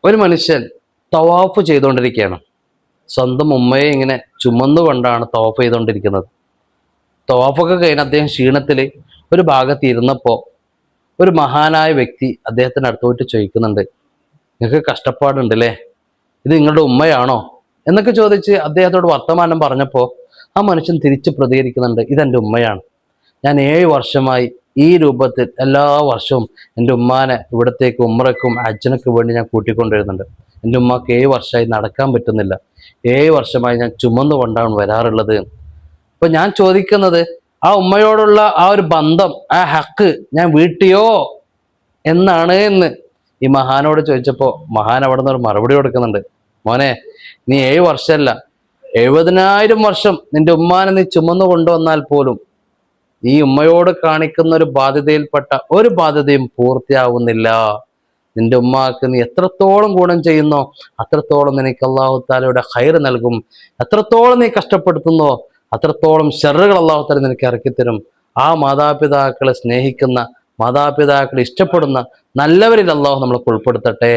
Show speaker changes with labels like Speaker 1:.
Speaker 1: ഒരു മനുഷ്യൻ തവാഫ് ചെയ്തുകൊണ്ടിരിക്കുകയാണ്. സ്വന്തം ഉമ്മയെ ഇങ്ങനെ ചുമന്നുകൊണ്ടാണ് തവാഫ് ചെയ്തുകൊണ്ടിരിക്കുന്നത്. തവാഫൊക്കെ കഴിഞ്ഞ് അദ്ദേഹം ക്ഷീണത്തിൽ ഒരു ഭാഗത്ത് ഇരുന്നപ്പോൾ ഒരു മഹാനായ വ്യക്തി അദ്ദേഹത്തിന് അടുത്ത് പോയിട്ട് ചോദിക്കുന്നുണ്ട്, നിങ്ങൾക്ക് കഷ്ടപ്പാടുണ്ട് അല്ലേ, ഇത് നിങ്ങളുടെ ഉമ്മയാണോ എന്നൊക്കെ ചോദിച്ച് അദ്ദേഹത്തോട് വർത്തമാനം പറഞ്ഞപ്പോൾ ആ മനുഷ്യൻ തിരിച്ചു പ്രതികരിക്കുന്നുണ്ട്, ഇതെൻ്റെ ഉമ്മയാണ്. ഞാൻ 7 വർഷമായി ഈ രൂപത്തിൽ എല്ലാ വർഷവും എൻ്റെ ഉമ്മാനെ ഇവിടത്തേക്ക് ഉമ്രയ്ക്കും ഹജ്ജിനൊക്കെ വേണ്ടി ഞാൻ കൂട്ടിക്കൊണ്ടുവരുന്നുണ്ട്. എൻ്റെ ഉമ്മാക്ക് 7 വർഷമായി നടക്കാൻ പറ്റുന്നില്ല. 7 വർഷമായി ഞാൻ ചുമന്നുകൊണ്ടാണ് വരാറുള്ളത്. അപ്പൊ ഞാൻ ചോദിക്കുന്നത്, ആ ഉമ്മയോടുള്ള ആ ഒരു ബന്ധം, ആ ഹക്ക് ഞാൻ വീട്ടിയോ എന്നാണ് എന്ന് ഈ മഹാനോട് ചോദിച്ചപ്പോൾ മഹാൻ അവിടെ നിന്ന് ഒരു മറുപടി കൊടുക്കുന്നുണ്ട്. മോനെ, നീ 7 വർഷമല്ല 70,000 വർഷം നിന്റെ ഉമ്മാനെ നീ ചുമന്നു കൊണ്ടുവന്നാൽ പോലും ഈ ഉമ്മയോട് കാണിക്കുന്ന ഒരു ബാധ്യതയിൽപ്പെട്ട ഒരു ബാധ്യതയും പൂർത്തിയാവുന്നില്ല. നിന്റെ ഉമ്മാക്ക് നീ എത്രത്തോളം ഗുണം ചെയ്യുന്നോ അത്രത്തോളം നിനക്ക് അല്ലാഹു തആലയുടെ ഖൈർ നൽകും. എത്രത്തോളം നീ കഷ്ടപ്പെടുത്തുന്നോ അത്രത്തോളം ശർറുകൾ അല്ലാഹു തആല നിനക്ക് ഇറക്കിത്തരും. ആ മാതാപിതാക്കളെ സ്നേഹിക്കുന്ന, മാതാപിതാക്കളെ ഇഷ്ടപ്പെടുന്ന നല്ലവരിൽ അല്ലാഹു നമ്മളെ ഉൾപ്പെടുത്തട്ടെ.